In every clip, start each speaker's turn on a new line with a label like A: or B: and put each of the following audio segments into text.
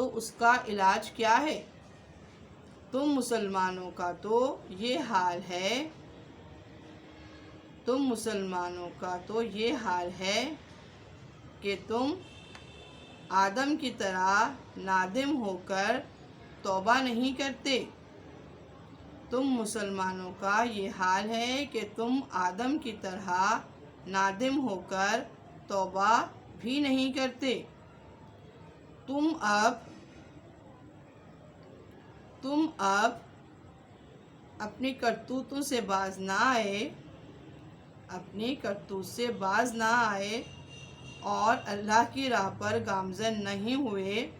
A: تو اس کا علاج کیا ہے؟ تم مسلمانوں کا تو یہ حال ہے، تم مسلمانوں کا تو یہ حال ہے کہ تم آدم کی طرح نادم ہو کر توبہ نہیں کرتے۔ تم مسلمانوں کا یہ حال ہے کہ تم آدم کی طرح نادم ہو کر توبہ بھی نہیں کرتے۔ تم اب اپنی کرتوتوں سے باز نہ آئے، اپنی کرتوت سے باز نہ آئے اور اللہ کی راہ پر گامزن نہیں ہوئے،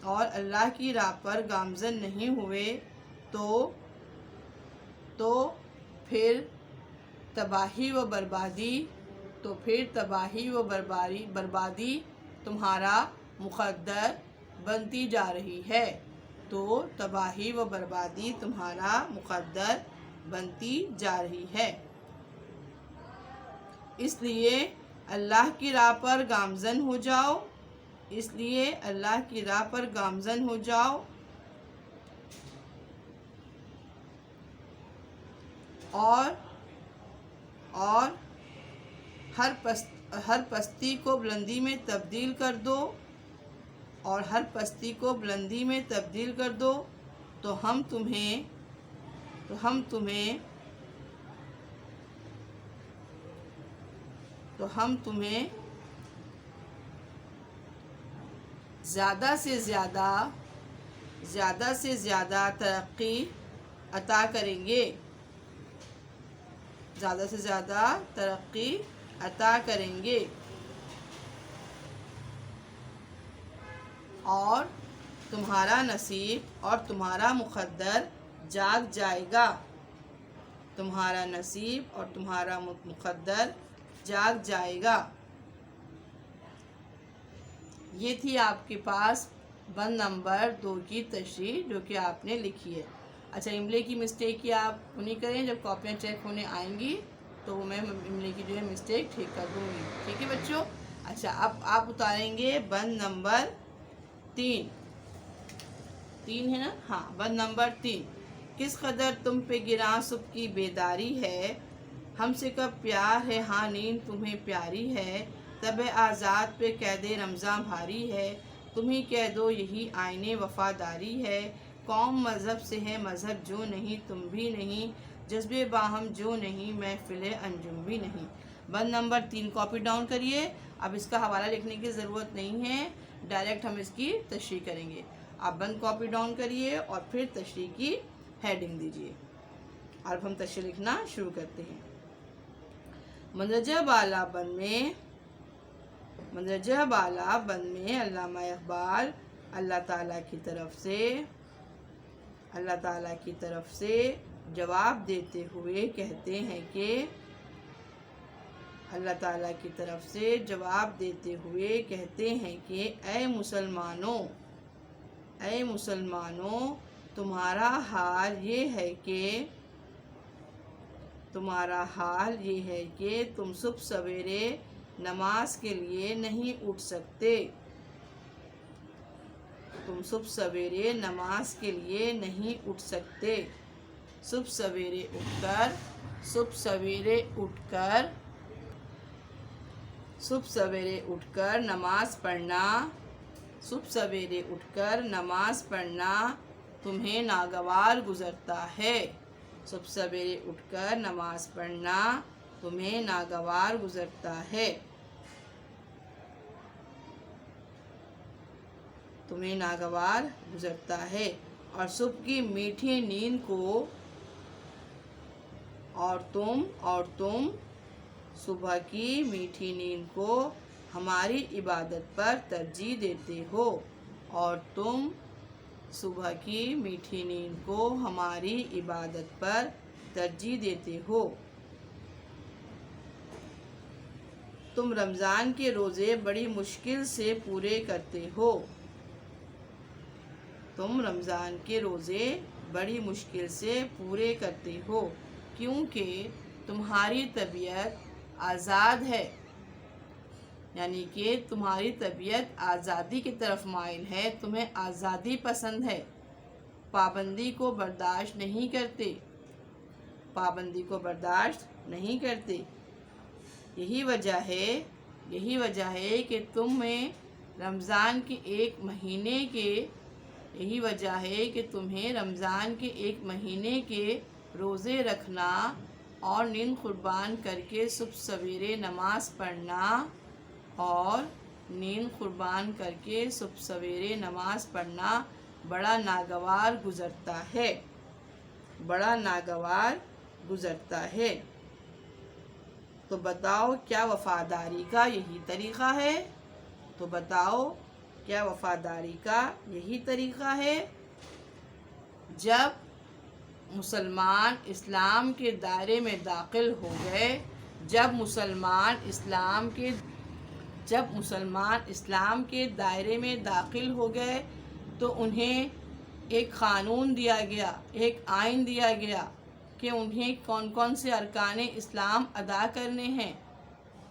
A: اور اللہ کی راہ پر گامزن نہیں ہوئے تو پھر تباہی و بربادی تمہارا مقدر بنتی جا رہی ہے، تو تباہی و بربادی تمہارا مقدر بنتی جا رہی ہے۔ اس لیے اللہ کی راہ پر گامزن ہو جاؤ، اس لیے اللہ کی راہ پر گامزن ہو جاؤ اور ہر پستی کو بلندی میں تبدیل کر دو، اور ہر پستی کو بلندی میں تبدیل کر دو، تو ہم تمہیں زیادہ سے زیادہ ترقی عطا کریں گے، زیادہ سے زیادہ ترقی عطا کریں گے، اور تمہارا نصیب اور تمہارا مقدر جاگ جائے گا، تمہارا نصیب اور تمہارا مقدر جاگ جائے گا۔ یہ تھی آپ کے پاس بند نمبر 2 کی تشریح جو کہ آپ نے لکھی ہے۔ اچھا، املے کی مسٹیک کی آپ نہیں کریں، جب کاپیاں چیک ہونے آئیں گی تو میں املے کی جو ہے مسٹیک ٹھیک کر دوں گی، ٹھیک ہے بچوں؟ اچھا، اب آپ اتاریں گے بند نمبر 3 ہے نا؟ ہاں، بند نمبر 3۔ کس قدر تم پہ گراں صبح کی بیداری ہے، ہم سے کب پیار ہے، ہاں نیند تمہیں پیاری ہے، طبع آزاد پہ قید رمضاں بھاری ہے، تمہیں کہہ دو یہی آئین وفاداری ہے، قوم مذہب سے ہے مذہب جو نہیں تم بھی نہیں، جذبے باہم جو نہیں محفل انجم بھی نہیں۔ بند نمبر 3 کاپی ڈاؤن کریے۔ اب اس کا حوالہ لکھنے کی ضرورت نہیں ہے، ڈائریکٹ ہم اس کی تشریح کریں گے۔ آپ بند کاپی ڈاؤن کریے اور پھر تشریح کی ہیڈنگ دیجیے۔ اب ہم تشریح لکھنا شروع کرتے ہیں۔ مندرجہ بالا بند میں علامہ اقبال اللہ تعالیٰ کی طرف سے جواب دیتے ہوئے کہتے ہیں کہ اللہ تعالیٰ کی طرف سے جواب دیتے ہوئے کہتے ہیں کہ اے مسلمانوں تمہارا حال یہ ہے کہ تم صبح سویرے نماز کے لیے نہیں اٹھ سکتے، تم صبح سویرے نماز کے لیے نہیں اٹھ سکتے، صبح سویرے اٹھ کر نماز پڑھنا تمہیں ناگوار گزرتا ہے، صبح سویرے اٹھ کر نماز پڑھنا تمہیں ناگوار گزرتا ہے، اور صبح کی میٹھی نیند کو اور تم صبح کی میٹھی نیند کو ہماری عبادت پر ترجیح دیتے ہو، اور تم صبح کی میٹھی نیند کو ہماری عبادت پر ترجیح دیتے ہو، تم رمضان کے روزے بڑی مشکل سے پورے کرتے ہو، کیونکہ تمہاری طبیعت آزاد ہے، یعنی کہ تمہاری طبیعت آزادی کی طرف مائل ہے، تمہیں آزادی پسند ہے، پابندی کو برداشت نہیں کرتے، پابندی کو برداشت نہیں کرتے۔ یہی وجہ ہے کہ تمہیں رمضان کے ایک مہینے کے روزے رکھنا اور نیند قربان کر کے صبح سویرے نماز پڑھنا بڑا ناگوار گزرتا ہے۔ تو بتاؤ کیا وفاداری کا یہی طریقہ ہے؟ جب مسلمان اسلام کے دائرے میں داخل ہو گئے تو انہیں ایک قانون دیا گیا، ایک آئین دیا گیا کہ انہیں کون کون سے ارکان اسلام ادا کرنے ہیں،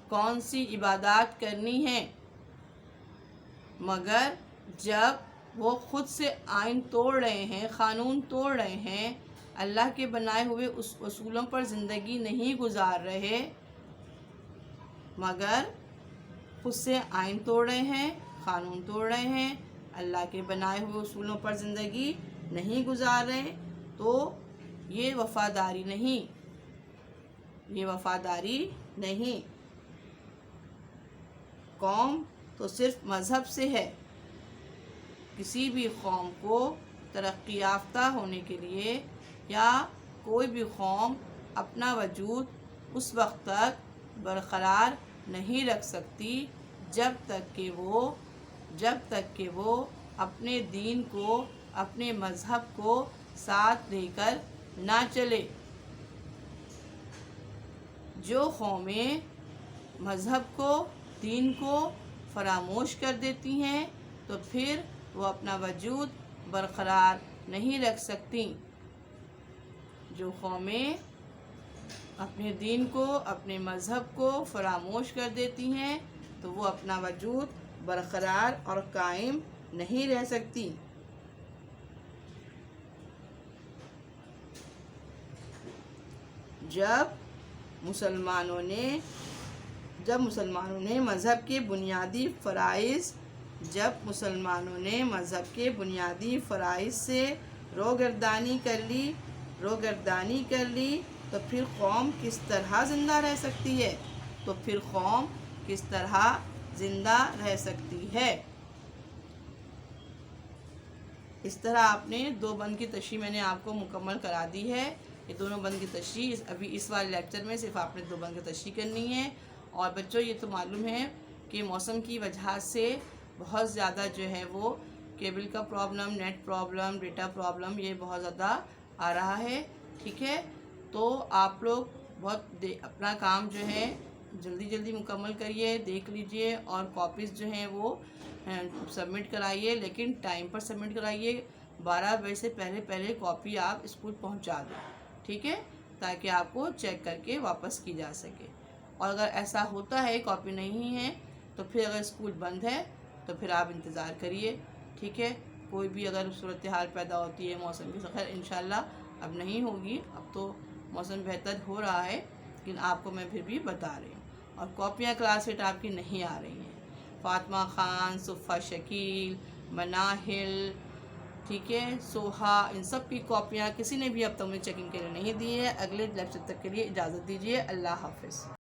A: کون سی عبادات کرنی ہیں۔ مگر جب وہ خود سے آئین توڑ رہے ہیں، قانون توڑ رہے ہیں، اللہ کے بنائے ہوئے اس اصولوں پر زندگی نہیں گزار رہے، مگر خود سے آئین توڑ رہے ہیں، قانون توڑ رہے ہیں، اللہ کے بنائے ہوئے اصولوں پر زندگی نہیں گزار رہے، تو یہ وفاداری نہیں۔ قوم تو صرف مذہب سے ہے۔ کسی بھی قوم کو ترقی یافتہ ہونے کے لیے یا کوئی بھی قوم اپنا وجود اس وقت تک برقرار نہیں رکھ سکتی جب تک کہ وہ اپنے دین کو، اپنے مذہب کو ساتھ لے کر نہ چلے۔ جو قومیں مذہب کو، دین کو فراموش کر دیتی ہیں تو پھر وہ اپنا وجود برقرار نہیں رکھ سکتی۔ جو قومیں اپنے دین کو، اپنے مذہب کو فراموش کر دیتی ہیں تو وہ اپنا وجود برقرار اور قائم نہیں رہ سکتی۔ جب مسلمانوں نے مذہب کے بنیادی فرائض سے روگردانی کر لی تو پھر قوم کس طرح زندہ رہ سکتی ہے؟ اس طرح آپ نے 2 بند کی تشریح میں نے آپ کو مکمل کرا دی ہے۔ یہ دونوں بند کی تشریح ابھی اس والے لیکچر میں صرف آپ نے 2 بند کی تشریح کرنی ہے۔ اور بچوں یہ تو معلوم ہے کہ موسم کی وجہ سے بہت زیادہ جو ہے وہ کیبل کا problem, net problem, data problem یہ بہت زیادہ آ رہا ہے، ٹھیک ہے؟ تو آپ لوگ اپنا کام جو ہے جلدی مکمل کریے، دیکھ لیجئے اور کاپیز جو ہیں وہ سبمٹ کرائیے، لیکن ٹائم پر سبمٹ کرائیے۔ 12 بجے سے پہلے کاپی آپ اسکول پہنچا دیں، ٹھیک ہے؟ تاکہ آپ کو چیک کر کے واپس کی جا سکے۔ اور اگر ایسا ہوتا ہے کاپی نہیں ہے تو پھر اگر اسکول بند ہے تو پھر آپ انتظار کریے، ٹھیک ہے؟ کوئی بھی اگر صورتحال پیدا ہوتی ہے موسم کی، خیر انشاءاللہ اب نہیں ہوگی، اب تو موسم بہتر ہو رہا ہے، لیکن آپ کو میں پھر بھی بتا رہی ہوں۔ اور کاپیاں کلاس سیٹ آپ کی نہیں آ رہی ہیں۔ فاطمہ خان، صفہ شکیل، مناہل، ٹھیک ہے، سوہا، ان سب کی کاپیاں کسی نے بھی اب تک مجھے چیکنگ کے لیے نہیں دی ہے۔ اگلے لیکچر تک کے لیے اجازت دیجیے۔ اللہ حافظ۔